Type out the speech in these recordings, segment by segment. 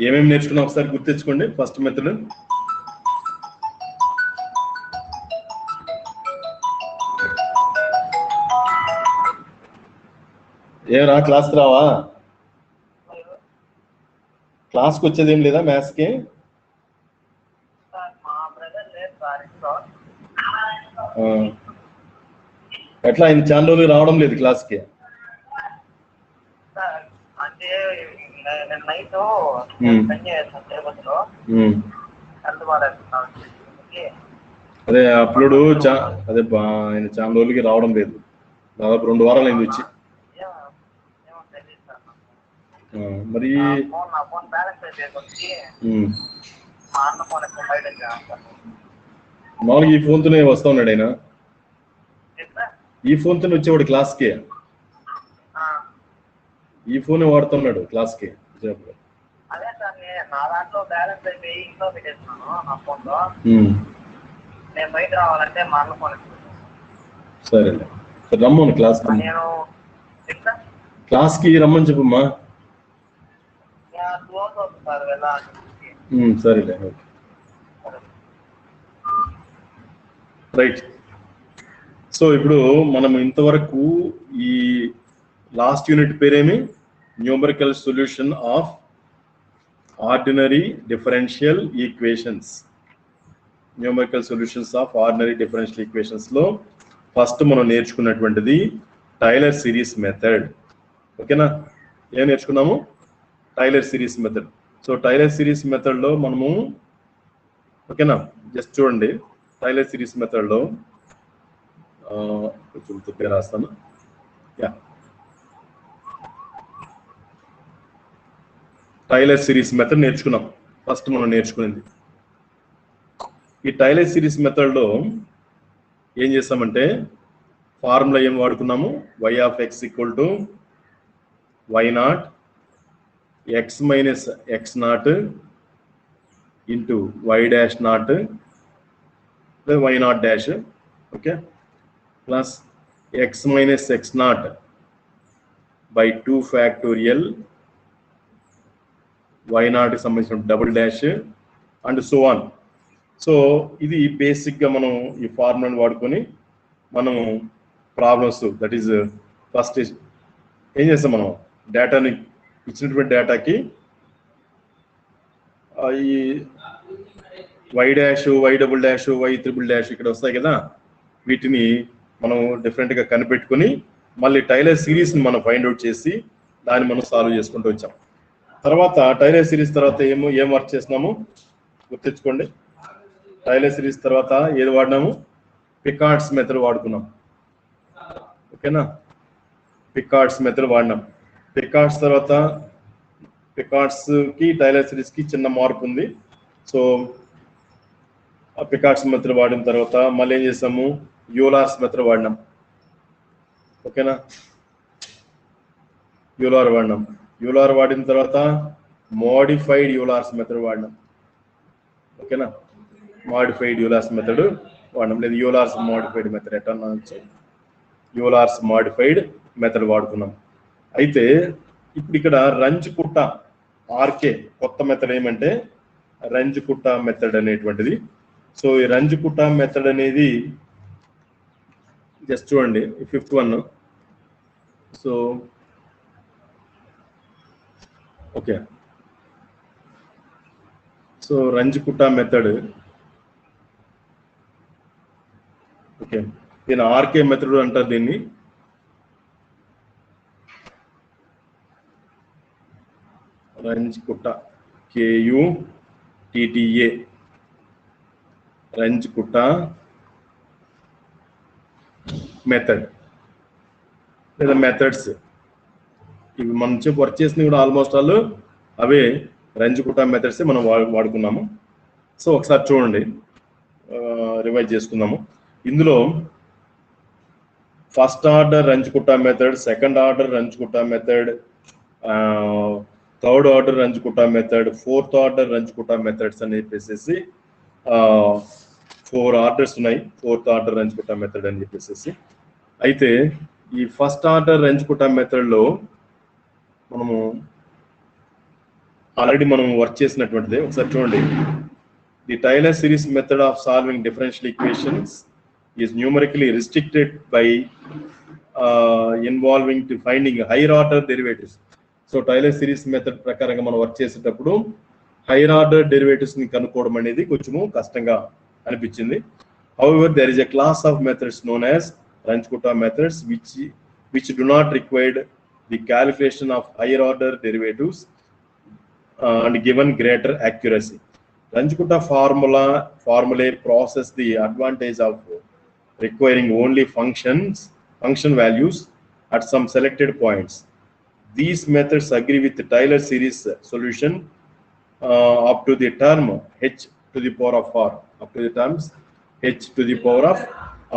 ఏమేమి నేర్చుకున్నా ఒకసారి గుర్తించుకోండి. ఫస్ట్ మెథడ్ ఏరా క్లాస్కి రావా? క్లాస్కి వచ్చేది ఏం లేదా మ్యాథ్స్కి? ఎట్లా ఆయన చాలా రోజులు రావడం లేదు క్లాస్కి? అదే అప్లోడ్ అదే ఆయన చాలా రోజులకి రావడం లేదు, దాదాపు 2 వారాలు అయింది వచ్చి. మరి మామూలుగా ఈ ఫోన్తోనే వస్తా ఉన్నాడు ఆయన, ఈ ఫోన్తోనే వచ్చేవాడు క్లాస్కి, ఈ ఫోనే వాడుతున్నాడు క్లాస్కి. సరే రమ్మను క్లాస్కి రమ్మని చెప్పమ్మా. సరేలే, ఓకే రైట్. సో ఇప్పుడు మనం ఇంతవరకు ఈ లాస్ట్ యూనిట్ పేరేమి? Numerical solution of ordinary differential equations. Numerical solutions of ordinary differential equations లో ఫస్ట్ మనం నేర్చుకున్నటువంటిది టైలర్ సిరీస్ మెథడ్. ఓకేనా? ఏం నేర్చుకున్నాము? Taylor series method. So Taylor series method లో మనము, ఓకేనా, జస్ట్ చూడండి. టైలర్ సిరీస్ మెథడ్ లో కొంచెం తొప్పిగా రాస్తాను. టైలర్ సిరీస్ మెథడ్ నేర్చుకున్నాం ఫస్ట్ మనం నేర్చుకునేది. ఈ టైలర్ సిరీస్ మెథడ్ లో ఏం చేస్తామంటే ఫార్ములా ఏం వాడుకున్నాము? y of x equal to y naught x minus x naught into y dash naught y naught dash, okay, plus x minus x naught by 2 factorial y naught కి సంబంధించిన double dash and so on. So ఇది బేసిక్గా మనం ఈ ఫార్ములాని వాడుకొని మనం problems, that is first ఏం చేస్తాం, మనం డేటాని ఇచ్చినటువంటి డేటాకి ఈ y dash, y double dash, y triple dash ఇక్కడ వస్తాయి కదా, వీటిని మనం డిఫరెంట్గా కనిపెట్టుకుని మళ్ళీ టైలర్ సిరీస్ని మనం ఫైండ్ అవుట్ చేసి దాన్ని మనం సాల్వ్ చేసుకుంటూ వచ్చాం. తర్వాత టైలర్ సిరీస్ తర్వాత ఏం వర్క్ చేసినాము గుర్తించుకోండి. టైలర్ సిరీస్ తర్వాత ఏది వాడినాము? Picard's method వాడుకున్నాం. ఓకేనా? Picard's method వాడినాం. పికార్డ్స్ తర్వాత పికార్డ్స్కి టైలర్ సిరీస్కి చిన్న మార్పు ఉంది. సో ఆ పికార్డ్స్ మెథడ్ వాడిన తర్వాత మళ్ళీ ఏం చేసాము? యూలార్స్ మెథడ్ వాడినాం. ఓకేనా? యూలార్ వాడినాం. యూలార్ వాడిన తర్వాత మోడిఫైడ్ యూలార్స్ మెథడ్ వాడినాం. ఓకేనా? మోడిఫైడ్ యూలార్స్ మెథడ్ వాడినాం, లేదు యూలార్స్ మోడిఫైడ్ మెథడ్ ఎట్లా అనొచ్చు, యూలార్స్ మోడిఫైడ్ మెథడ్ వాడుకున్నాం. అయితే ఇప్పుడు ఇక్కడ రంజ్కుట్ట ఆర్కే కొత్త మెథడ్ ఏమంటే రంజ్కుట్ట మెథడ్ అనేటువంటిది. సో ఈ రంజ్కుట్ట మెథడ్ అనేది జస్ట్ చూడండి 5th one. So okay, so Runge Kutta method, okay, దీని ఆర్కే మెథడ్ అంటారు. దీన్ని రంజ్కుట్ట KUTTA రంజ్కుట్ట మెథడ్ లేదా మెథడ్స్. ఇవి మనం వర్క్ చేసినవి కూడా ఆల్మోస్ట్ ఆల్ అవే రంజ్కుట్ట మెథడ్స్ మనం వాడుకున్నాము. సో ఒకసారి చూడండి, రివైజ్ చేసుకుందాము. ఇందులో first order Runge Kutta method, second order Runge Kutta method, third order Runge Kutta method, fourth order Runge Kutta methods అని చెప్పేసి 4 ఆర్డర్స్ ఉన్నాయి. ఫోర్త్ ఆర్డర్ రంజ్కుట్ట మెథడ్ అని చెప్పేసి. అయితే ఈ ఫస్ట్ ఆర్డర్ రంజ్కుట్ట మెథడ్లో మనము ఆల్రెడీ మనం వర్క్ చేసినటువంటిది. ఒకసారి చూడండి. The Taylor series method of solving differential equations is numerically restricted by involving to finding higher order derivatives. So Taylor series method ప్రకారంగా మనం వర్క్ చేసేటప్పుడు హైయర్ ఆర్డర్ డెరివేటివ్స్ ని కనుక్కోవడం అనేది కొంచెము కష్టంగా అనిపించింది. However, there is a class of methods known as Ranjkota methods which do not require the calculation of higher order derivatives and given greater accuracy. Ranjkota formulae process the advantage of requiring only function values at some selected points. These methods agree with the Taylor series solution up to the term h to the power of r, up to the terms h to the power of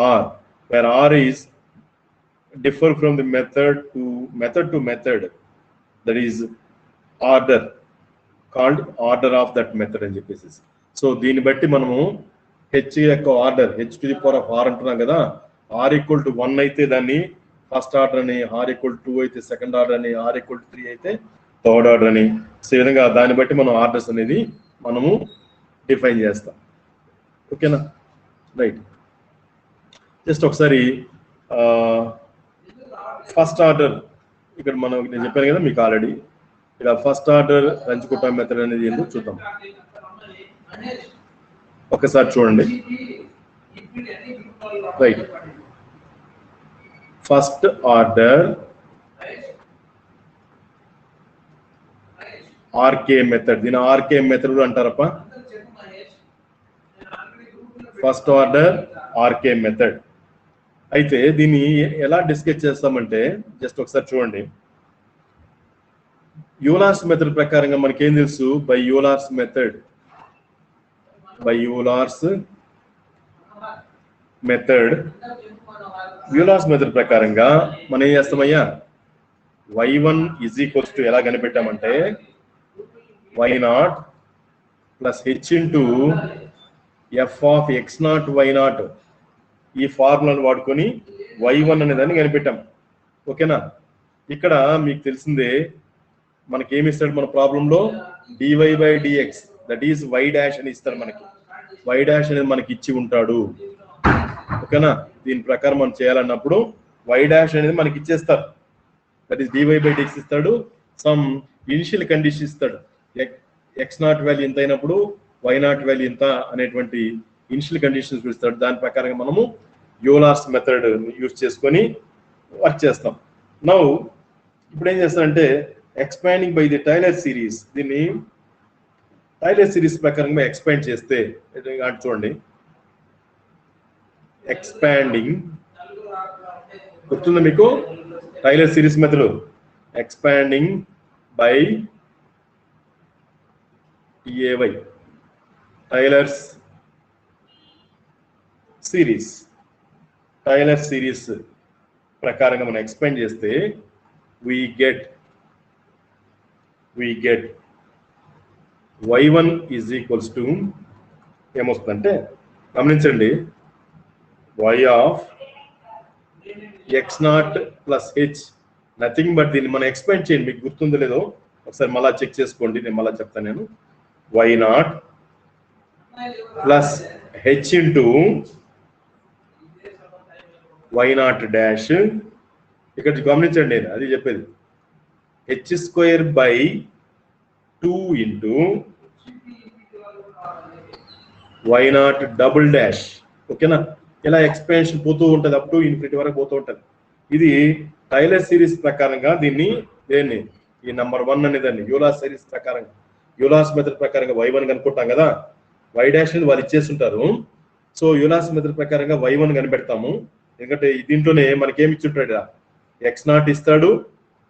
r, where r is differ from the method to method, that is order, called order of that method అని చెప్పేసి. So దీన్ని బట్టి మనము h యొక్క order h to the power of r అంటున్నాం కదా, r equal to 1 అయితే దాన్ని ఫస్ట్ ఆర్డర్ అని, r equal to 2 అయితే సెకండ్ ఆర్డర్ అని, r equal to 3 అయితే థర్డ్ ఆర్డర్ అని. సో ఈ విధంగా దాన్ని బట్టి మనం ఆర్డర్స్ అనేది మనము డిఫైన్ చేస్తాం. ఓకేనా, రైట్. జస్ట్ ఒకసారి ఫస్ట్ ఆర్డర్ ఇక్కడ మనం నేను చెప్పాను కదా మీకు ఆల్రెడీ, ఇక్కడ ఫస్ట్ ఆర్డర్ రంచుకోట మెథడ్ అనేది ఏంటో చూద్దాం. ఒకసారి చూడండి. Right, first order RK method, దీని ఆర్కే మెథడ్ అంటారప్ప. First order RK method. అయితే దీన్ని ఎలా డిస్కస్ చేస్తామంటే జస్ట్ ఒకసారి చూడండి. యూలార్స్ మెథడ్ ప్రకారంగా మనకి ఏం తెలుసు? బై యూలార్స్ మెథడ్ ప్రకారంగా మనం ఏం చేస్తామయ్యా, y1 ఈజ్ ఈక్వల్స్ టు ఎలా కనిపెట్టామంటే y0 plus h into f of x0 y0, ఈ ఫార్ములాను వాడుకొని y1 అనే దాన్ని కనిపెట్టాం. ఓకేనా, ఇక్కడ మీకు తెలిసిందే మనకి ఏమి ఇస్తాడు మన ప్రాబ్లంలో, dy by dx that is y dash అని ఇస్తాడు మనకి. y డాష్ అనేది మనకి ఇచ్చి ఉంటాడు. ఓకేనా, దీని ప్రకారం మనం చేయాలన్నప్పుడు y డాష్ అనేది మనకి ఇచ్చేస్తారు, that is dy by dx ఇస్తాడు. సమ్ ఇనిషియల్ కండిషన్ ఇస్తాడు, x0 వాల్యూ ఎంత అయినప్పుడు y0 వాల్యూ ఎంత అనేటువంటి ఇనిషియల్ కండిషన్స్ ఇస్తాడు. దాని ప్రకారంగా మనము యూలార్స్ మెథడ్ యూజ్ చేసుకొని వర్క్ చేస్తాం. నౌ ఇప్పుడు ఏం చేస్తారంటే expanding by the Taylor series, దీన్ని టైలర్ సిరీస్ ప్రకారంగా ఎక్స్పాండ్ చేస్తే చూడండి. ఎక్స్పాండింగ్ గుర్తుందా మీకు? Taylor series method expanding by TAY, Taylor series ప్రకారంగా మనం ఎక్స్పాండ్ చేస్తే we get y1 is equals to ఏమొస్తుందంటే గమనించండి, y of x0 plus h, nothing but దీన్ని మనం ఎక్స్పాండ్ చేయండి. మీకు గుర్తుందో లేదో ఒకసారి మళ్ళా చెక్ చేసుకోండి, నేను మళ్ళా చెప్తాను. నేను y0 plus h into y0 dash, ఇక్కడ గమనించండి అది చెప్పేది, h square by 2 into y0 double dash. ఓకేనా, ఇలా ఎక్స్పాన్షన్ పోతూ ఉంటుంది, అప్ టు ఇన్ఫినిటీ వరకు పోతూ ఉంటుంది. ఇది టైలర్ సిరీస్ ప్రకారంగా దీన్ని ఈ నెంబర్ 1 అనేదాన్ని యూలార్స్ సిరీస్ ప్రకారంగా, యూలార్స్ మెథడ్ ప్రకారంగా y1 కనుక్కుంటాం కదా, y డాష్ అనేది వాళ్ళు ఇచ్చేస్తుంటారు. సో యూలార్స్ మెథడ్ ప్రకారంగా y1 కనిపెడతాము. ఎందుకంటే దీంట్లోనే మనకి ఏమి ఇచ్చుంటాడు, x0 ఇస్తాడు,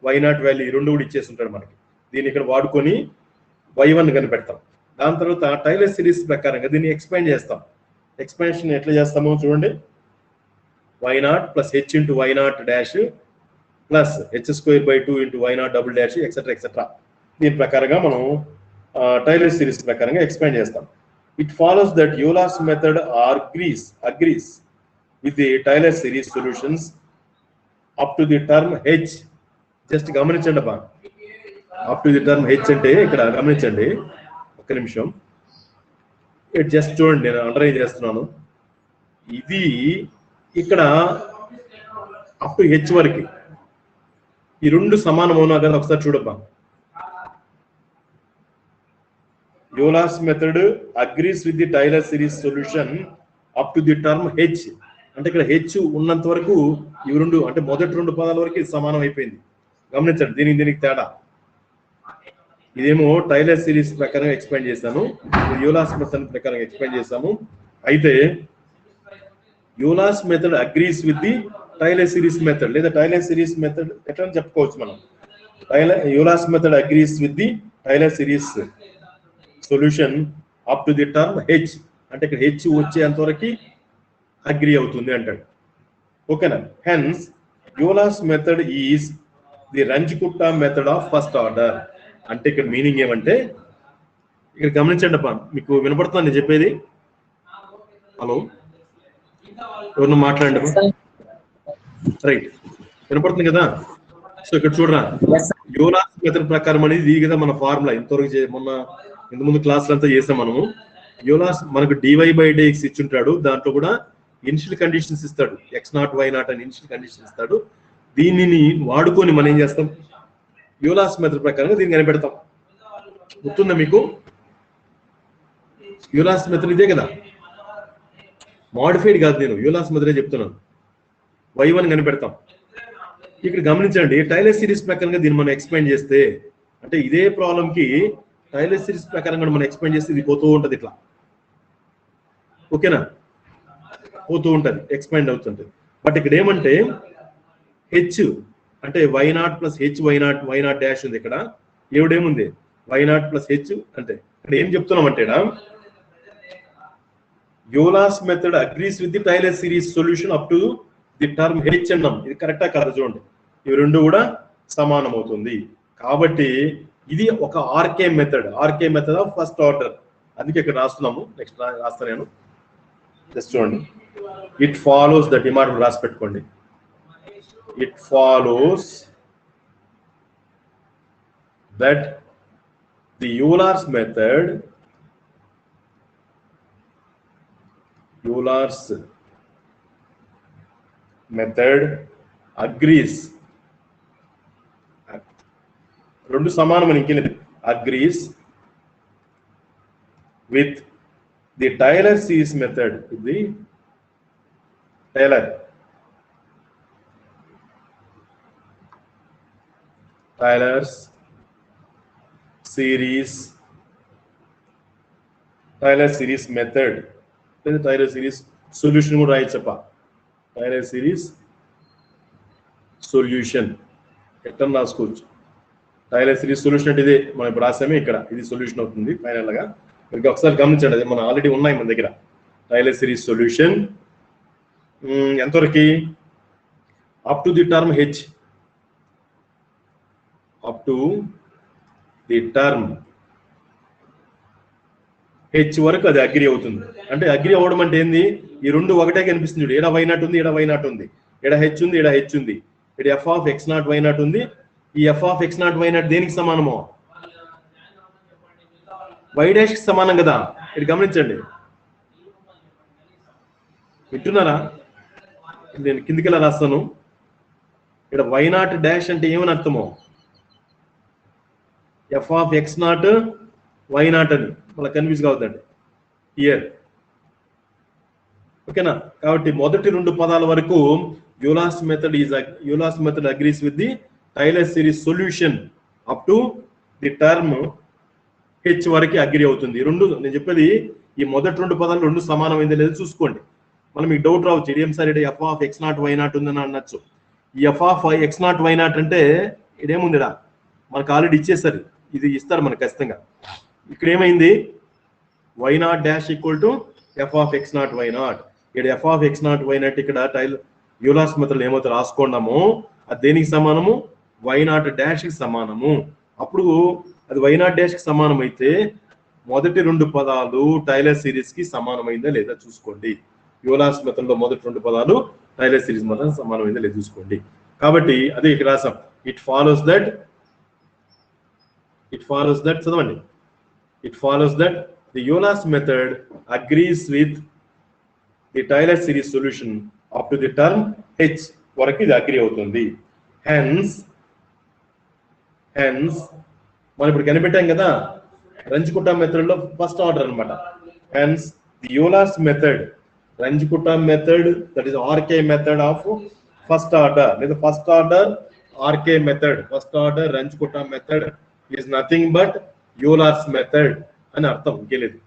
y0 వాల్యూ రెండు కూడా ఇచ్చేస్తుంటాడు మనకి. దీన్ని ఇక్కడ వాడుకొని y1 కనిపెడతాం. దాని తర్వాత టైలర్ సిరీస్ ప్రకారంగా దీన్ని ఎక్స్పాండ్ చేస్తాం. ఎక్స్పాన్షన్ ఎట్లా చేస్తామో చూడండి, y0 plus h into y0 dash plus h square by 2 into y0 double dash etcetera. దీని ప్రకారంగా మనం టైలర్ సిరీస్ ప్రకారంగా ఎక్స్పాండ్ చేస్తాం. It follows that Euler's method agrees with the Taylor series solutions up to the term h. Just గమనించండి అబ్బా, up to the term h అంటే ఇక్కడ గమనించండి, ఒక్క నిమిషం, ఇట్ జస్ట్ చూడండి, నేను అండర్లైన్ చేస్తున్నాను. ఇది ఇక్కడ అప్ టు హెచ్ వరకు ఈ రెండు సమానం అవునా కదా ఒకసారి చూడబ్బా. Euler's method agrees with the Taylor series solution up to the term h. అంటే ఇక్కడ హెచ్ ఉన్నంత వరకు ఇవి రెండు, అంటే మొదటి రెండు పదాల వరకు ఇది సమానం అయిపోయింది. గమనించండి దీనికి తేడా. ఇదేమో టైలర్ సిరీస్ ప్రకారం ఎక్స్ప్లెయిన్ చేశాను, యూలార్స్ మెథడ్ ప్రకారం ఎక్స్ప్లెయిన్ చేశాము. అయితే Euler's method agrees with the Taylor series method, లేదా టైలర్ సిరీస్ మెథడ్ ఎట్లా చెప్పుకోవచ్చు మనం. Euler's method agrees with the Taylor series solution up to the term h. అంటే ఇక్కడ హెచ్ వచ్చేంత వరకు అగ్రీ అవుతుంది అంటాడు. ఓకేనా. Hence Euler's method is the Runge Kutta method of first order. అంటే ఇక్కడ మీనింగ్ ఏమంటే, ఇక్కడ గమనించండి అప్ప, మీకు వినపడుతుందా నేను చెప్పేది? హలో, ఎవరిని మాట్లాడండి అప్ప. రైట్, వినపడుతుంది కదా. సో ఇక్కడ చూడరా, యూలార్స్ మెథడ్ ప్రకారం అనేది ఇది కదా మన ఫార్ములా. ఇంతకుముందు క్లాసులు అంతా చేసాం మనము. యూలార్స్ మనకు dy/dx ఇచ్చుంటాడు, దాంట్లో కూడా ఇనిషియల్ కండిషన్స్ ఇస్తాడు, x0 y0 అని ఇనిషియల్ కండిషన్ ఇస్తాడు. దీనిని వాడుకొని మనం ఏం చేస్తాం, యూలార్స్ మెథడ్ ప్రకారంగా దీన్ని కనిపెడతాం. గుర్తుందా మీకు? యూలార్స్ మెథడ్ ఇదే కదా, మాడిఫైడ్ కాదు, నేను యూలార్స్ మెథడే చెప్తున్నాను. y1 కనిపెడతాం. ఇక్కడ గమనించండి, టైలర్ సిరీస్ ప్రకారంగా దీన్ని మనం ఎక్స్ప్లెయిన్ చేస్తే, అంటే ఇదే ప్రాబ్లం కి టైలర్ సిరీస్ ప్రకారంగా మనం ఎక్స్ప్లెయిన్ చేస్తే ఇది పోతూ ఉంటది ఇట్లా. ఓకేనా, పోతూ ఉంటది, ఎక్స్ప్లెయిన్ అవుతుంటది. బట్ ఇక్కడ ఏమంటే హెచ్ అంటే y0 plus H y0 dash ఉంది. ఇక్కడ ఏముంది y0 ప్లస్ హెచ్. అంటే ఇక్కడ ఏం చెప్తున్నాం అంటే, Euler's method agrees with the Taylor series solution up to the term h అన్నాం. ఇది కరెక్టా కాదు చూడండి, ఇవి రెండు కూడా సమానం అవుతుంది. కాబట్టి ఇది ఒక RK method of first order. అందుకే ఇక్కడ రాస్తున్నాము. నెక్స్ట్ రాస్తా నేను, జస్ట్ చూడండి. ఇట్ ఫాలోస్ దట్, ఈ మాట రాసి పెట్టుకోండి. It follows that the Euler's method agrees, రెండు సమానమని ఇంకేది, agrees with the Taylor series method. ఇది టైలర్ సిరీస్ మెథడ్, లేదా టైలర్ సిరీస్ సొల్యూషన్ కూడా రాయచ్చప్ప. టైలర్ సిరీస్ సొల్యూషన్ ఎట్లా రాసుకోవచ్చు. టైలర్ సిరీస్ సొల్యూషన్ అంటే ఇదే మనం ఇప్పుడు రాసామే, ఇక్కడ ఇది సొల్యూషన్ అవుతుంది ఫైనల్ గా. మీకు ఒకసారి గమనించండి, అది మనం ఆల్రెడీ ఉన్నాయి మన దగ్గర. టైలర్ సిరీస్ సొల్యూషన్ ఎంతవరకు, up to the term H, up to the term h వరకు అది అగ్రి అవుతుంది. అంటే అగ్రి అవ్వడం అంటే ఏంది, ఈ రెండు ఒకటే కనిపిస్తుంది. ఏడా y0 ఉంది, ఏడా y0 ఉంది, ఏడా హెచ్ ఉంది, ఏడా హెచ్ ఉంది, ఇక్కడ ఎఫ్ ఆఫ్ x0 y0 ఉంది. ఈ ఎఫ్ ఆఫ్ x0 y0 దేనికి సమానమో, y డాష్ కి సమానం కదా. ఇది గమనించండి, వింటున్నారా? నేను కిందికి ఎలా రాస్తాను, ఇక్కడ y0 డాష్ అంటే ఏమని అర్థమో, ఎఫ్ ఆఫ్ x0 y0 అని మళ్ళీ కన్ఫ్యూజ్ కావద్దండి హియర్. ఓకేనా. కాబట్టి మొదటి రెండు పదాల వరకు Euler's method agrees with the Taylor series solution up to the term h వరకు అగ్రి అవుతుంది. రెండు నేను చెప్పేది, ఈ మొదటి రెండు పదాలు రెండు సమానమైందో లేదో చూసుకోండి. మళ్ళీ మీకు డౌట్ రావచ్చు, ఇదేం సార్ ఇక్కడ ఎఫ్ ఆఫ్ x0 y0 ఉందని అనొచ్చు. ఈ ఎఫ్ ఆఫ్ x0 y0 అంటే ఇదేముందిడా మనకు ఆల్రెడీ ఇచ్చేసారు, ఇది ఇస్తారు మనకు ఖచ్చితంగా. ఇక్కడ ఏమైంది, y0 dash equal to F of x0 y0. ఇక్కడ ఎఫ్ ఆఫ్ x0 y0 ఇక్కడ యూలార్స్ మెథడ్ ఏమైతే రాసుకున్నామో అది దేనికి సమానము, y0 డాష్ కి సమానము. అప్పుడు అది y0 డాష్ కి సమానం అయితే మొదటి రెండు పదాలు టైలర్ సిరీస్ కి సమానమైందా లేదా చూసుకోండి. యూలార్స్ మెథడ్ లో మొదటి రెండు పదాలు టైలర్ సిరీస్ మెథడ్ సమానమైందా లేదా చూసుకోండి. కాబట్టి అదే ఇక్కడ రాసాం, it follows that It follows that చదవండి. It follows that the Euler's method agrees with the Taylor series solution up to the term h వరకు ఇది అగ్రీ అవుతుంది. Hence మనం ఇప్పుడు కనిపెట్టాం కదా రంజికుటా మెథడ్ లో ఫస్ట్ ఆర్డర్ అన్నమాట. Hence the Euler's method, Ranjikuta method, that is RK method of first order, లేదా first order RK method, first order Ranjikuta method is nothing but Euler's method అని అర్థం ఇంకేలేదు.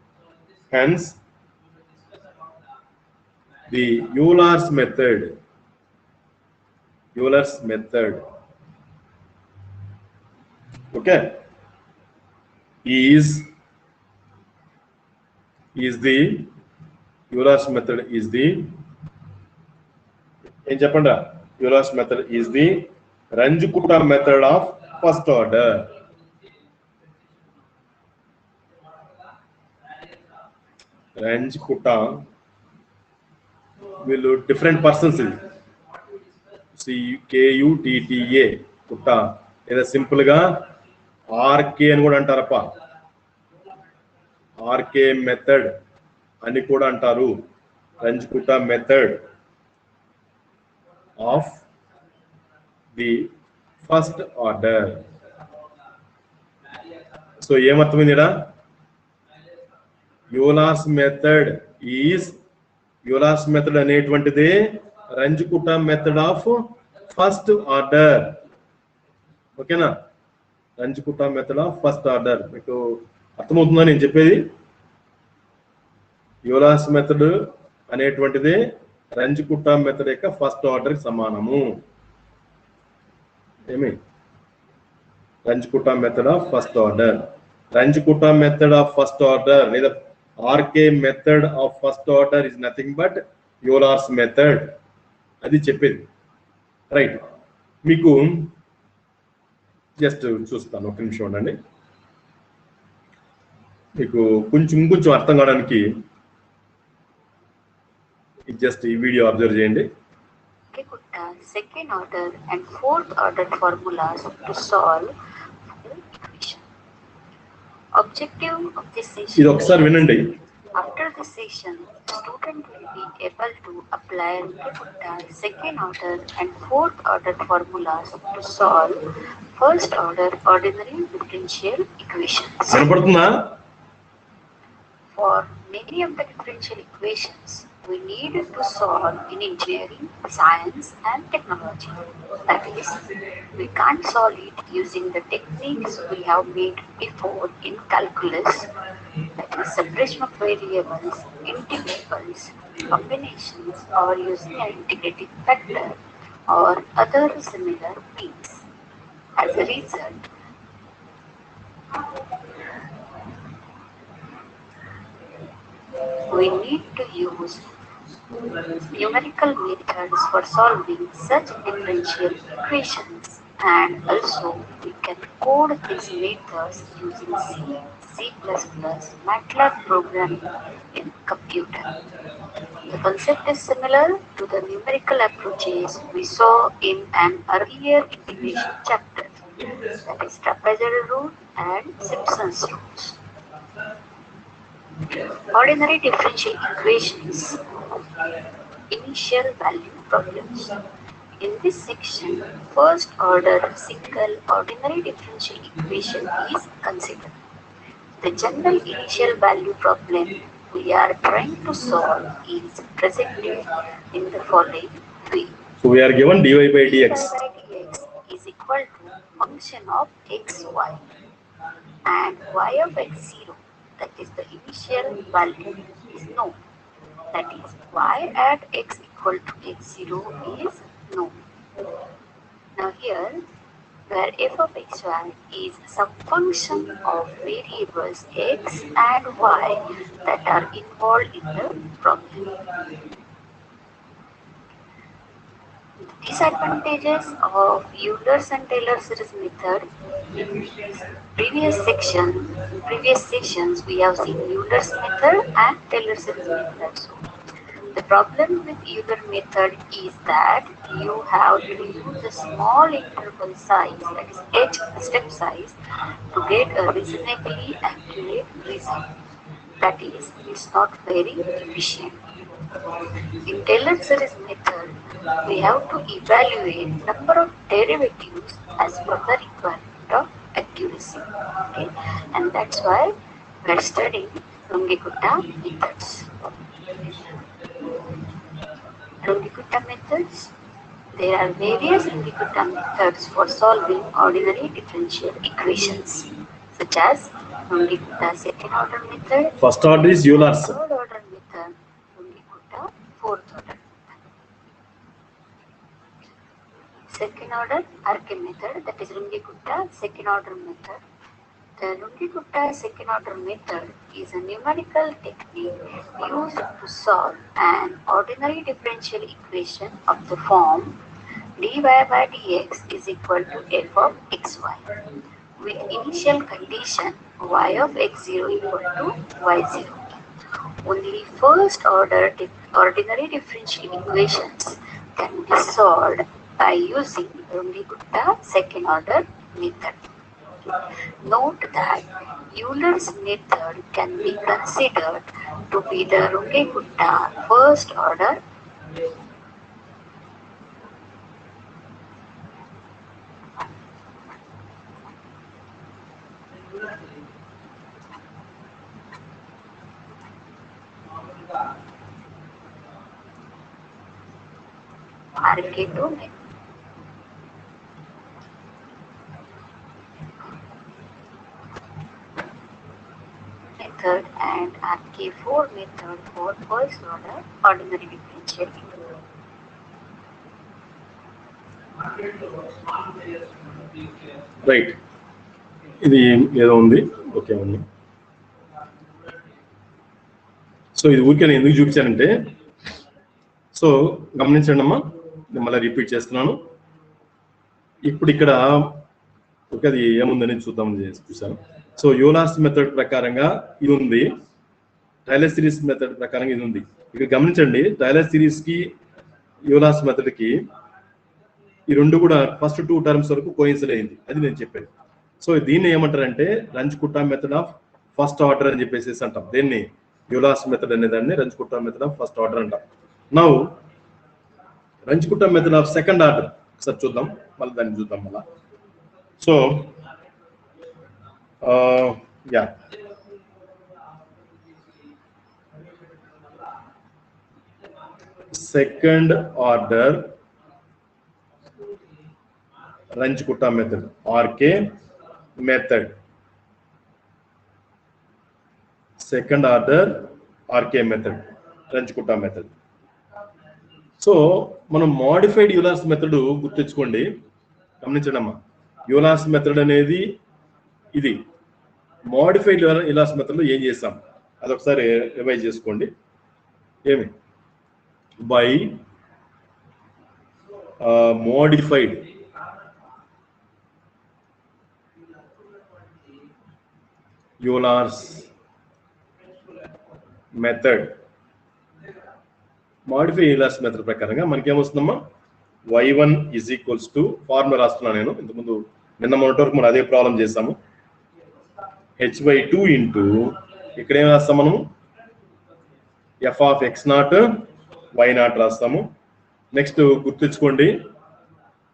Hence the Euler's method okay is the Euler's method is the ఏం చెప్పండి Euler's method is the Ranjikuta method of first order. Ranjikuta వీళ్ళు different persons, ఇది CKUTTA కుట్ట, లేదా simple గా RK అని కూడా అంటారప్ప, ఆర్కే మెథడ్ అని కూడా అంటారు. Runge Kutta method of the first order. So ఏమర్థమైంది ఇక్కడ? యూలర్స్ మెథడ్ అనేటువంటిది Runge Kutta method of first order. ఓకేనా? Runge Kutta method of first order. మీకు అర్థమవుతుందా నేను చెప్పేది? యూలర్స్ మెథడ్ అనేటువంటిది రంజికుటా మెథడ్ యొక్క ఫస్ట్ ఆర్డర్ కి సమానము. ఏమి? Runge Kutta method of first order. Runge Kutta method of first order లేదా RK method of first order is nothing but Euler's method. అది చెప్పేది. రైట్. మీకు జస్ట్ చూస్తాను, ఒక నిమిషం ఉండండి. మీకు ఇంకొంచెం అర్థం కావడానికి జస్ట్ ఈ వీడియో అబ్జర్వ్ చేయండి. Second order and fourth order formulas to solve equation. Objective of this session. ఇది ఒకసారి వినండి. After this session, student will be able to apply second order and fourth order formulas to solve first order ordinary differential equations. వినపడుతుందా? For many of the differential equations, we need to solve in engineering, science and technology. That is, we can't solve it using the techniques we have made before in calculus, that is separation of variables, integrals, combinations, or using an integrating factor or other similar means. As a result, we need to use numerical methods for solving such differential equations, and also we can code these methods using C++, MATLAB programming in computer. The concept is similar to the numerical approaches we saw in an earlier integration chapter, that is trapezoidal rule and Simpson's rules. Ordinary differential equations, initial value problems. In this section, first order single ordinary differential equation is considered. The general initial value problem we are trying to solve is presented in the following way. So we are given dy by dx. Dy by dx is equal to function of xy and y of x0, that is the initial value, is known. That is, y at x equal to x0 is known. Now here, where f of xy is some function of variables x and y that are involved in the problem. Disadvantages of Euler's and Taylor series method. In previous sessions we have seen Euler's method and Taylor series method. So The problem with Euler method is that you have to use a small interval size, that is h step size, to get a reasonably accurate result. That is, it's not very efficient. In Taylor series method, we have to evaluate number of derivatives as per the requirement of accuracy. Okay, and that's why we're studying Runge-Kutta methods. Runge-Kutta methods. There are various Runge-Kutta methods for solving ordinary differential equations, such as Runge-Kutta second order method. First order is Euler's. Third order method, Runge-Kutta fourth order. Second order Arche method, that is Runge-Kutta second order method. The Runge-Kutta second order method is a numerical technique used to solve an ordinary differential equation of the form dy by dx is equal to f of xy with initial condition y of x0 equal to y0. Only first order ordinary differential equations can be solved by using Runge-Kutta second order method. Note that Euler's method can be considered to be the Runge-Kutta first order. Arche-2 method and Arche-4 method for first order ordinary differential equation. Right, ఇది ఏదో ఉంది, okay ఉంది. So ఇది ఊరికే నేను ఎందుకు చూపించానంటే, so గమనించండి అమ్మా, నేను మళ్ళీ రిపీట్ చేస్తున్నాను. ఇప్పుడు ఇక్కడ ఓకే, అది ఏముందని చూద్దామని చూసాను. సో యూలర్స్ మెథడ్ ప్రకారంగా ఇది ఉంది, టైలర్ సిరీస్ మెథడ్ ప్రకారంగా ఇది ఉంది. ఇక్కడ గమనించండి, టైలర్ సిరీస్ కి యూలర్స్ మెథడ్ కి ఈ రెండు కూడా ఫస్ట్ 2 టర్మ్స్ వరకు కోయిన్సైడ్ అయింది, అది నేను చెప్పాను. సో దీన్ని ఏమంటారంటే Runge Kutta method of first order అని చెప్పేసి అంటాం. దీన్ని యూలర్స్ మెథడ్ అనే దాన్ని Runge Kutta method of first order అంటాం. Now Runge Kutta method of second order ఒకసారి చూద్దాం, మళ్ళీ దాన్ని చూద్దాం మళ్ళా. So yeah, second order Runge Kutta method, RK method, second order RK method, Runge Kutta method. So మనం మోడిఫైడ్ యూలర్స్ మెథడ్ గుర్తించుకోండి, గమనించండి అమ్మా. యూలర్స్ మెథడ్ అనేది ఇది. మోడిఫైడ్ యూలర్స్ మెథడ్ లో ఏం చేస్తాం అదొకసారి రివైజ్ చేసుకోండి. ఏమి by modified Euler's method, modified Euler's method ప్రకారంగా మనకి ఏమొస్తుందమ్మా, y1 is equals to formula రాస్తున్నాను నేను. ఇంతకుముందు నిన్న మొన్నటి వరకు మనం అదే ప్రాబ్లం చేసాము. h/2 ఇంటూ ఇక్కడ ఏం రాస్తాం మనము, f ఆఫ్ x0 y0 రాస్తాము. నెక్స్ట్ గుర్తుంచుకోండి,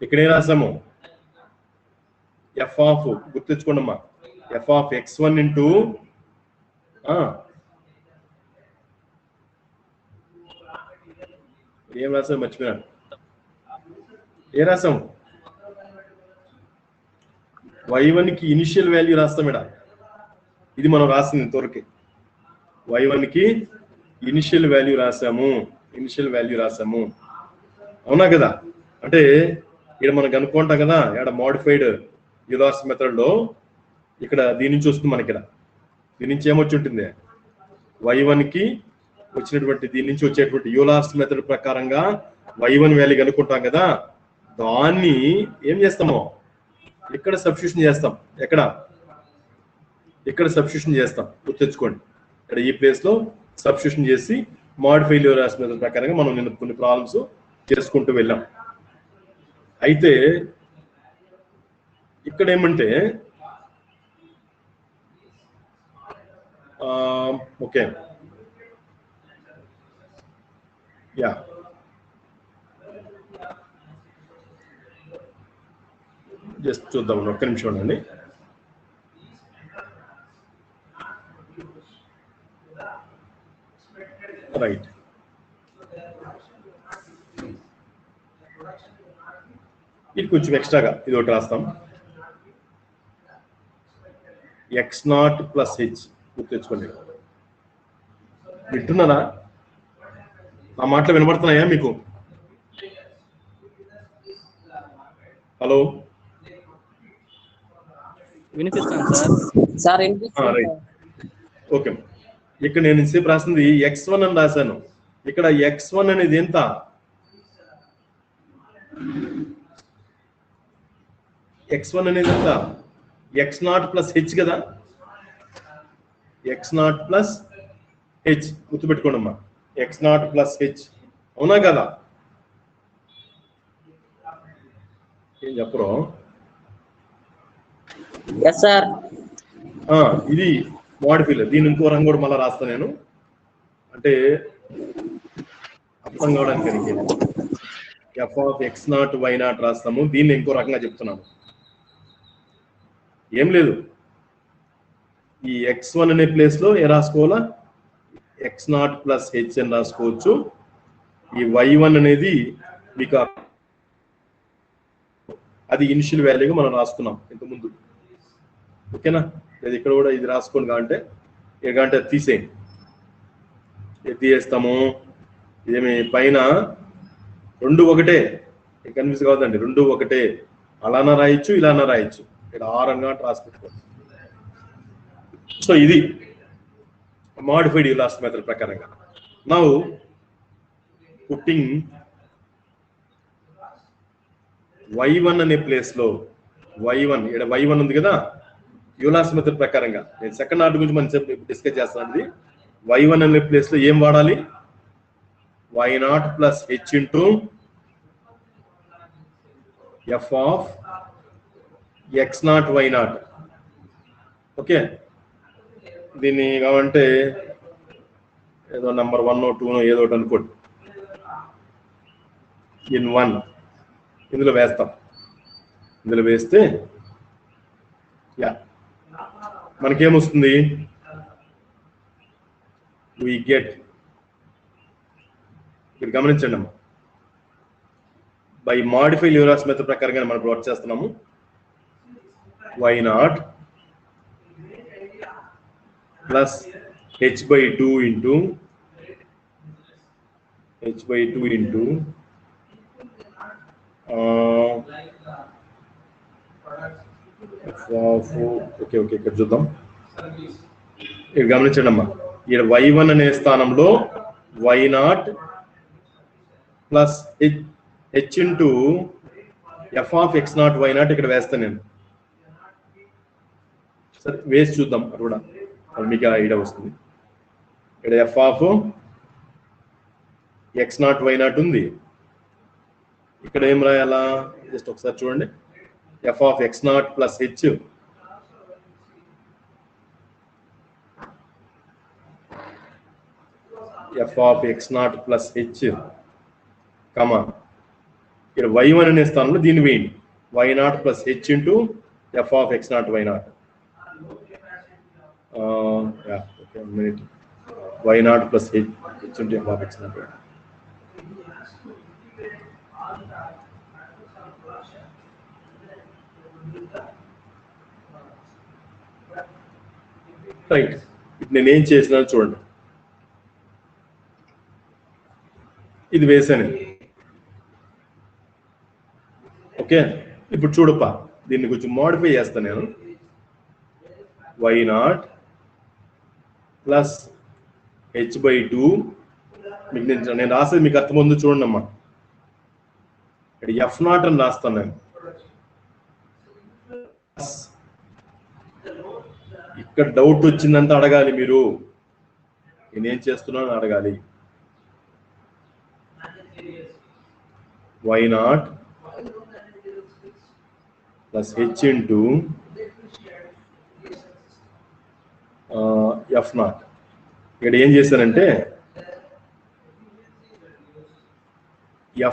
ఇక్కడ ఏం రాస్తాము, f ఆఫ్, గుర్తుంచుకోండి అమ్మా, f ఆఫ్ x1 ఇంటూ ఏం రాసాము మర్చిపోయాను, ఏం రాసాము, y1 కి ఇనిషియల్ వాల్యూ రాస్తాం. ఇది మనం రాసింది ఇంతవరకు. y1 కి ఇనిషియల్ వాల్యూ రాసాము, అవునా కదా? అంటే ఇక్కడ మనం కనుక్కుంటాం కదా, ఇక్కడ మోడిఫైడ్ యూలర్స్ మెథడ్ లో ఇక్కడ దీని నుంచి వస్తుంది మనకి. ఇక్కడ దీని నుంచి ఏమొచ్చి ఉంటుంది, y1 కి వచ్చినటువంటి దీని నుంచి వచ్చేటువంటి యూలర్స్ మెథడ్ ప్రకారంగా y1 వాల్యూ కనుక్కుంటాం కదా, దాన్ని ఏం చేస్తాము, ఇక్కడ సబ్స్టిట్యూషన్ చేస్తాం. ఇక్కడ సబ్స్టిట్యూషన్ చేస్తాం, గుర్తుంచుకోండి. ఇక్కడ ఈ ప్లేస్ లో సబ్స్టిట్యూషన్ చేసి మాడిఫైడ్ యూలాస్ మెథడ్ ప్రకారంగా మనం నిన్న కొన్ని ప్రాబ్లమ్స్ చేసుకుంటూ వెళ్ళాం. అయితే ఇక్కడ ఏమంటే ఓకే యా జస్ట్ చూద్దాం, ఒక్క నిమిషం ఉండండి. రైట్, ఇది కొంచెం ఎక్స్ట్రాగా ఇది ఒకటి రాస్తాం. x0 ప్లస్ హెచ్ గుర్తు తెచ్చుకోండి. వింటున్నారా? ఆ మాటలు వినబడుతున్నాయా మీకు? హలో, వినిపిస్తాను సార్. Right, okay. ఇక్కడ నేను ఇంతసేపు రాసింది x1 అని రాశాను. ఇక్కడ x1 అనేది ఎంత? x1 అనేది ఎంత? x0 ప్లస్ హెచ్ కదా, x0 ప్లస్ హెచ్ గుర్తుపెట్టుకోండి అమ్మా, x0 ప్లస్ హెచ్, అవునా కదా? ఏం చెప్పరు? ఇది మాడిఫైల్. దీని ఇంకో రంగు కూడా మళ్ళీ రాస్తాను నేను, అంటే అర్థం కావడానికి. ఎఫ్ ఆఫ్ x0 y0 రాస్తాము. దీన్ని ఇంకో రకంగా చెప్తున్నాము. ఏం లేదు, ఈ x1 అనే ప్లేస్ లో ఏ రాసుకోవాలా? x0 ప్లస్ హెచ్ అని రాసుకోవచ్చు. ఈ y1 అనేది మీకు అది ఇనిషియల్ వాల్యూగా మనం రాసుకున్నాం ఇంతకుముందు, ఓకేనా? లేదు ఇక్కడ కూడా ఇది రాసుకోండి కావంటే ఏకంటే తీసేయండి. తీసేస్తాము. ఇదేమి పైన రెండు ఒకటే, కన్ఫ్యూజ్ కావద్దండి, రెండు ఒకటే. అలానా రాయొచ్చు, ఇలానా రాయొచ్చు. ఇక్కడ ఆరంగా రాసి పెట్టుకోండి. సో ఇది మాడిఫైడ్ యూలాస్ మెథడ్ ప్రకారంగా. నౌ పుట్టింగ్ y1 అనే ప్లేస్ లో y1, ఇక్కడ y1 ఉంది కదా, యూలాస్ మెథడ్ ప్రకారంగా నేను సెకండ్ ఆర్డర్ గురించి మనం డిస్కస్ చేస్తాను. y1 అనే ప్లేస్ లో ఏం వాడాలి? y0 plus h into f of x0 y0. Okay, దీన్ని కావంటే ఏదో నెంబర్ 1 2 ఏదో ఒకటి అనుకోండి. ఇన్ 1 ఇందులో వేస్తాం. ఇందులో వేస్తే యా మనకేమొస్తుంది? వి గెట్, ఇక్కడ గమనించండి అమ్మా, బై మాడిఫైడ్ యూలాస్ మెథడ్ ప్రకారంగా మనం వర్క్ చేస్తున్నాము. y0 plus h/2 into okay okay ఇక్కడ చూద్దాం. ఇక్కడ గమనించండి అమ్మా, ఇక్కడ y1 అనే స్థానంలో y0 plus h into f of x0 y0 ఇక్కడ వేస్తాను నేను. సరే వేసి చూద్దాం, అది కూడా మీకు ఐడియా వస్తుంది. ఇక్కడ ఎఫ్ ఆఫ్ x0 y0 ఉంది. ఇక్కడ ఏం రాయాలా? జస్ట్ ఒకసారి చూడండి. F of x0 plus h f of x0 plus h comma ఇక్కడ y1 అనే స్థానంలో దీన్ని వేయండి. y0 plus h into f of x0 y0. y0 plus h into f of x0 y0. Right, ఇప్పుడు నేనేం చేసినా చూడండి. ఇది వేసాను. ఓకే, ఇప్పుడు చూడప్ప, దీన్ని కొంచెం మోడిఫై చేస్తాను నేను. y0 ప్లస్ h/2 మీకు నేను రాసేది మీకు అర్థముందు చూడండి అమ్మా. ఇక్కడ f0 అని రాస్తాను నేను. ఇక్కడ డౌట్ వచ్చిందంటే అడగాలి మీరు, నేనేం చేస్తున్నాను అడగాలి. y naught plus h into f naught. ఇక్కడ ఏం చేశానంటే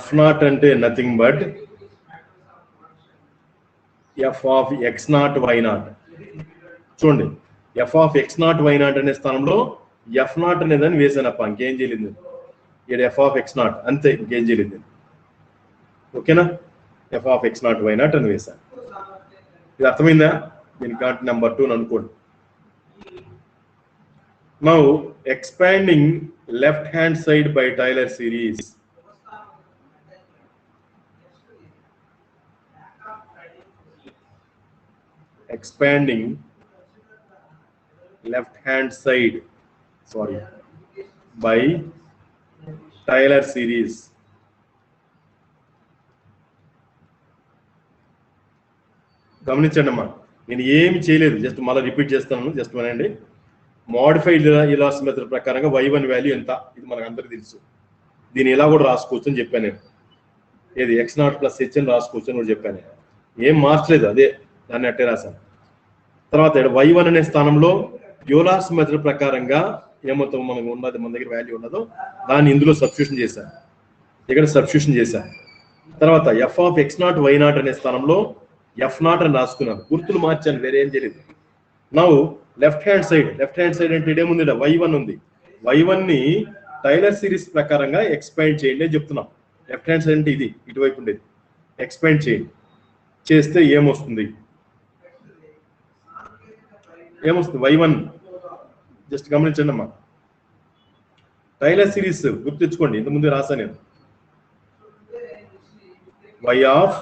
f naught అంటే nothing but f of x naught y naught. చూడండి f of x naught y naught అనే స్థానంలో f naught అనేదాన్ని వేసానప్ప, ఇంకేం చేయలేదు. ఇక్కడ f of x naught అంతే, ఇంకేం చేయలేదు. ఓకేనా, f of x naught y naught అని వేసాను. ఇది అర్థమైందా? దీనికి నెంబర్ 2 అనుకోండి. Now expanding left hand side by Taylor series. Expanding left hand side, by Taylor series. గమనించండి అమ్మా, నేను ఏమి చేయలేదు, జస్ట్ మళ్ళీ రిపీట్ చేస్తాను, జస్ట్ వినండి. మోడిఫైడ్ ఇలాస్ మెథడ్ ప్రకారంగా y1 వాల్యూ ఎంత, ఇది మనకు అందరికీ తెలుసు. దీన్ని ఇలా కూడా రాసుకోవచ్చు అని చెప్పాను నేను. ఏది x0 ప్లస్ h అని రాసుకోవచ్చు అని కూడా చెప్పాను. ఏం మార్చలేదు, అదే దాన్ని అట్టే రాశాను. తర్వాత y1 అనే స్థానంలో యూలాస్ మెథడ్ ప్రకారంగా ఏమవుతా మనకు ఉన్నది, మన దగ్గర వాల్యూ ఉన్నదో దాన్ని ఇందులో సబ్స్టిట్యూషన్ చేశాను, ఇక్కడ సబ్స్టిట్యూషన్ చేశాను. తర్వాత f of x0 y0 అనే స్థానంలో f0 అని రాసుకున్నాను, గుర్తులు మార్చాను, వేరే ఏం చేయలేదు. నౌ లెఫ్ట్ హ్యాండ్ సైడ్ అంటే ఇదేముంది, y1 ఉంది. y1 ని టైలర్ సిరీస్ ప్రకారంగా ఎక్స్పాండ్ చేయండి అని చెప్తున్నాం. లెఫ్ట్ హ్యాండ్ సైడ్ అంటే ఇది, ఇటువైపు ఉండేది. ఎక్స్పాండ్ చేయండి, చేస్తే ఏమొస్తుంది, y1 జస్ట్ గమనించండి అమ్మా. టైలర్ సిరీస్ గుర్తు తెచ్చుకోండి, ఇంతకుముందు రాశాను నేను. y of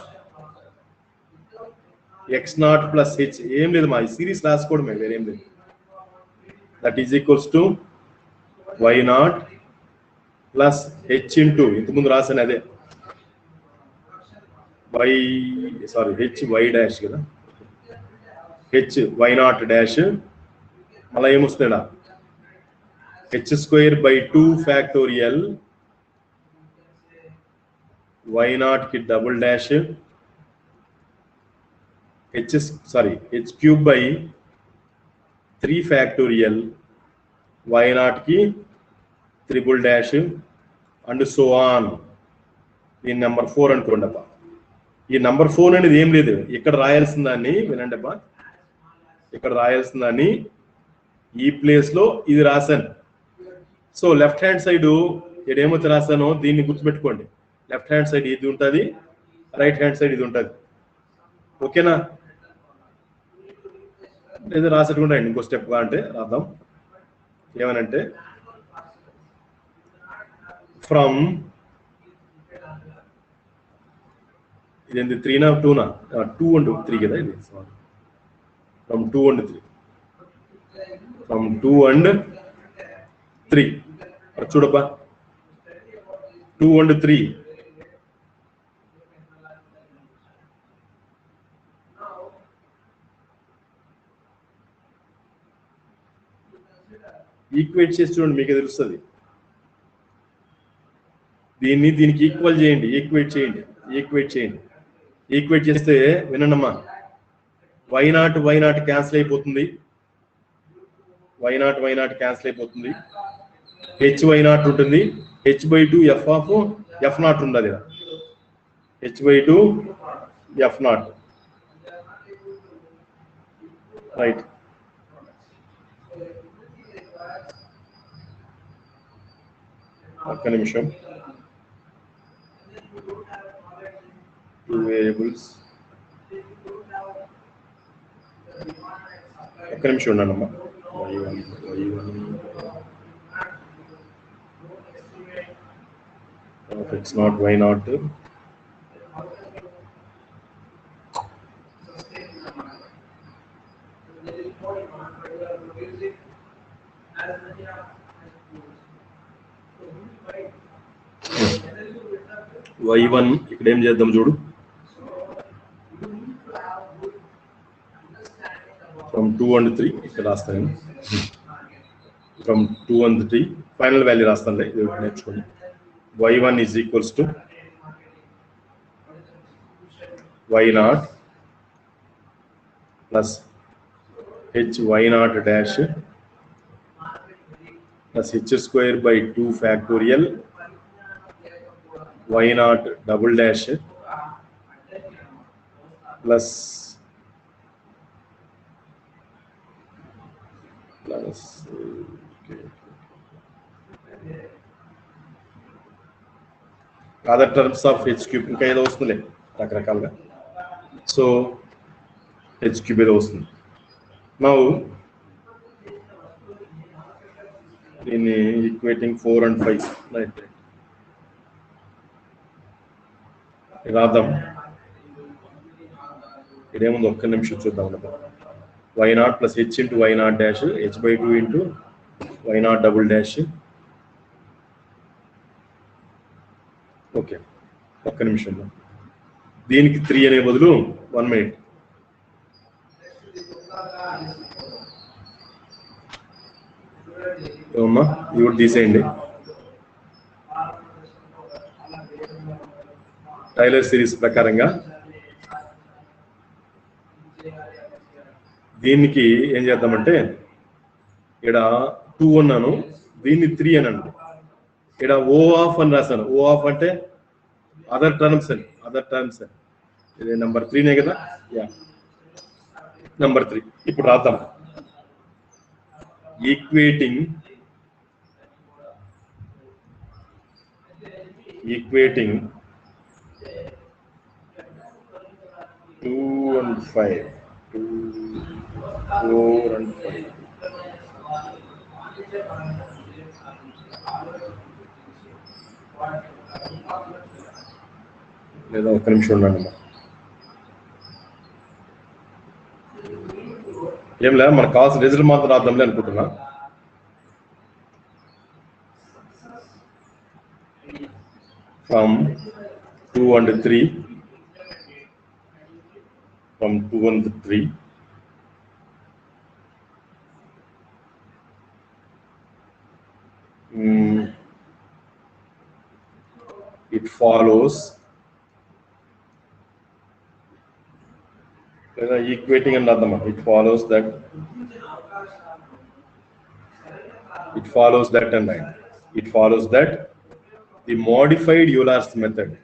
x0 plus h, ఏం లేదు మా, ఈ సిరీస్ రాసుకోవడమే, వేరేం లేదు. That is equals to y0 plus h into, ఇంతకుముందు రాశాను అదే, h y డాష్ కదా, h y0 డాష్, మళ్ళీ ఏమొస్తుందా, h square by 2 factorial y0 కి double dash, h cube by 3 factorial y0 కి triple dash and so on. ఈ number 4 అనుకోండి అబ్బా. ఈ నెంబర్ 4 అనేది ఏం లేదు, ఇక్కడ రాయాల్సిన దాన్ని వినండి అబ్బా, ఇక్కడ రాయాల్సిన దాన్ని ఈ ప్లేస్ లో ఇది రాశాను. సో లెఫ్ట్ హ్యాండ్ సైడ్ ఇక్కడ ఏమైతే రాశానో దీన్ని గుర్తుపెట్టుకోండి. లెఫ్ట్ హ్యాండ్ సైడ్ ఇది ఉంటుంది, రైట్ హ్యాండ్ సైడ్ ఇది ఉంటుంది. ఓకేనా, లేదా రాసేట్టుకుంటా, ఇంకో స్టెప్ గా అంటే రాద్దాం. ఏమనంటే ఫ్రమ్, ఇదేంటి 3 2 2 and 3 కదా ఇది, from 2 and 3, from 2 and 3 చూడబ్బా, 2 and 3. Equate చేసి చూడండి, మీకే తెలుస్తుంది. దీనికి ఈక్వల్ చేయండి, ఈక్వేట్ చేయండి. ఈక్వేట్ చేస్తే వినండమ్మా, y0 క్యాన్సిల్ అయిపోతుంది, y0 క్యాన్సిల్ అయిపోతుంది. h y0 ఉంటుంది, h/2 f of f0 ఉండదు, h/2 f0, రైట్. ఒక్క నిమిషం, 2 వేరియబుల్స్, ఒక్క నిమిషం ఉన్నానమ్మా. y1 x0 y0 y1 ఇక్కడ ఏం చేద్దాం చూడు, ఫ్రమ్ 2 and 3 ఇక్కడ రాస్తాను, ఫ్రమ్ 2 and 3 ఫైనల్ వాల్యూ రాస్తాను, నేర్చుకోండి. y1 is equals to y naught plus h y naught dash plus h square by 2 factorial y naught double dash plus other terms of h cube ఇంకా ఏదో వస్తుందిలే రకరకాలుగా so h cube ఏదో వస్తుంది now దీన్ని equating 4 and 5 right రాద్దాం ఇదేముంది ఒక్క నిమిషం చూద్దాం y naught plus h into y naught dash h by 2 into y naught double dash okay ఒక్క నిమిషం దీనికి 3 అనే బదులు 1 minute ఏమమ్మా ఇది కూడా తీసేయండి టైలర్ సిరీస్ ప్రకారంగా దీనికి ఏం చేద్దామంటే ఇక్కడ 2 అన్నాను దీన్ని 3 అని అండి ఇక్కడ ఓ ఆఫ్ అని రాశాను ఓ ఆఫ్ అంటే అదర్ టర్మ్స్ అని ఇది నెంబర్ 3నే కదా యా నెంబర్ 3 ఇప్పుడు రాద్దాం ఈక్వేటింగ్ 2 and 5 2 4 and 5 లేదా ఒక్క నిమిషం ఉండండి ఏం లేదు మనకు కావాల్సిన రిజల్ట్ మాత్రం రాద్దాంలే అనుకుంటున్నా from 2 and 3 from 2 and 3 it follows equating another it follows that and right it follows that the modified Euler's method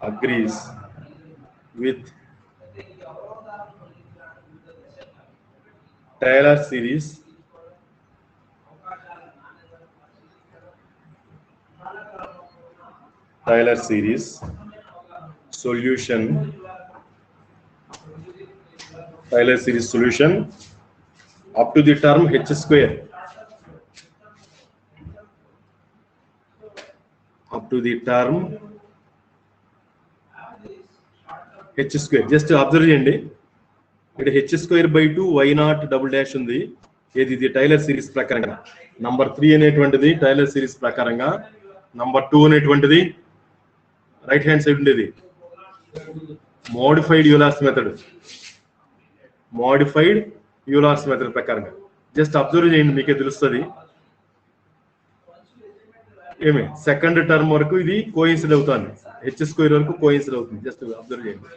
agrees with Taylor series solution up to the term h square just observe చేయండి ఇక్కడ h square by 2 y naught double dash ఉంది ఇది Taylor series ప్రకారంగా number 3 అనేటువంటిది tailor series ప్రకారంగా number 2 అనేటువంటిది right hand side ఉండేది modified Euler's method ప్రకారంగా జస్ట్ అబ్జర్వ్ చేయండి మీకే తెలుస్తుంది ఏమే సెకండ్ టర్మ్ వరకు ఇది కోయిన్సిడ్ అవుతుంది h స్క్వేర్ వరకు కోయిన్సిడ్ అవుతుంది జస్ట్ అబ్జర్వ్ చేయండి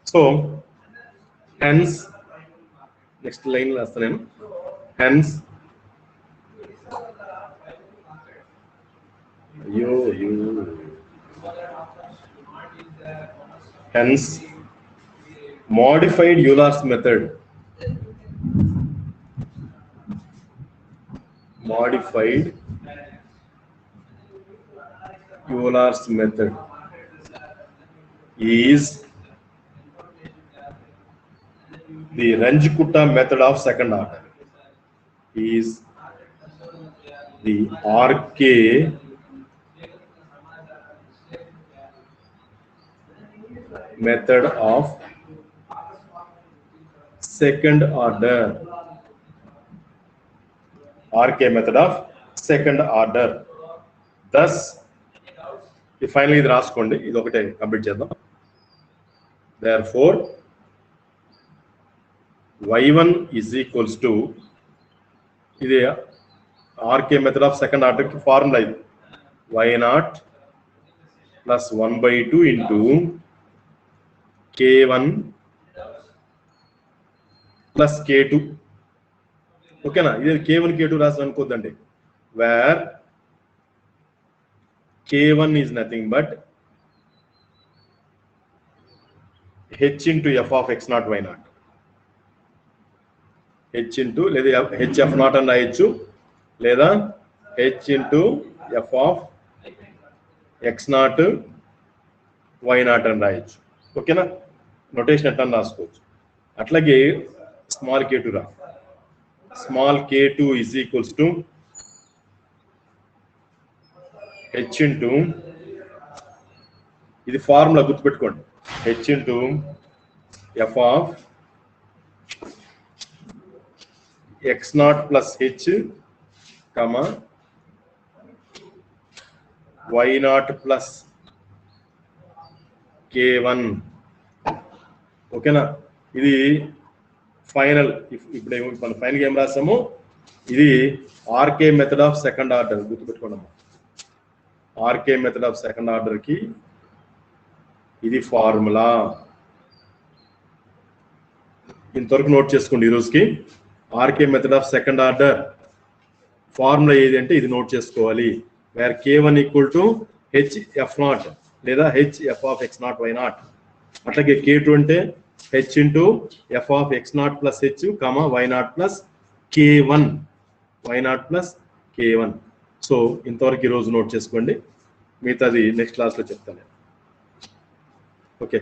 సో హెన్స్ నెక్స్ట్ లైన్ రాస్తాను నేను hence modified Euler's method is the Runge-Kutta method of second order, is the RK method of second order. RK method of second order. దస్ ఇది final ఇది రాసుకోండి, ఇది ఒకటే కంప్లీట్ చేద్దాం. therefore y1 is equals to ఇది RK method of second order కి formula ఇది y0 plus 1/2 into k1 plus k2. ఓకేనా, ఇది k1 k2 రాసిన అనుకోద్దండి. Where k1 is nothing but h into f of x0 y0. h into లేదా h f0 అని రాయొచ్చు, లేదా h into f of x0 y0 అని రాయొచ్చు. ఓకేనా, నొటేషన్ ఎట్లా రాసుకోవచ్చు. అట్లాగే స్మాల్ k2 రా. Small k2 is equals to h into ఇది ఫార్ములా గుర్తుపెట్టుకోండి, h into f of x0 plus h comma y0 plus k1. ఓకేనా, ఇది ఫైనల్. ఇప్పుడు మనం ఫైనల్ ఏం రాసాము, ఇది RK method of second order గుర్తుపెట్టుకోండి. RK method of second order కి ఇది ఫార్ములా. ఇంతవరకు నోట్ చేసుకోండి. ఈ రోజుకి RK method of second order formula ఏది అంటే ఇది నోట్ చేసుకోవాలి. Wear k1 equal to H f0 లేదా H f of x0 y0. అట్లాగే k2 అంటే H into f of x0 plus H comma y0 plus k1 y0 plus k1. So ఇంతవరకు ఈరోజు note చేసుకోండి, మిగతాది నెక్స్ట్ క్లాస్లో చెప్తాను. ఓకే.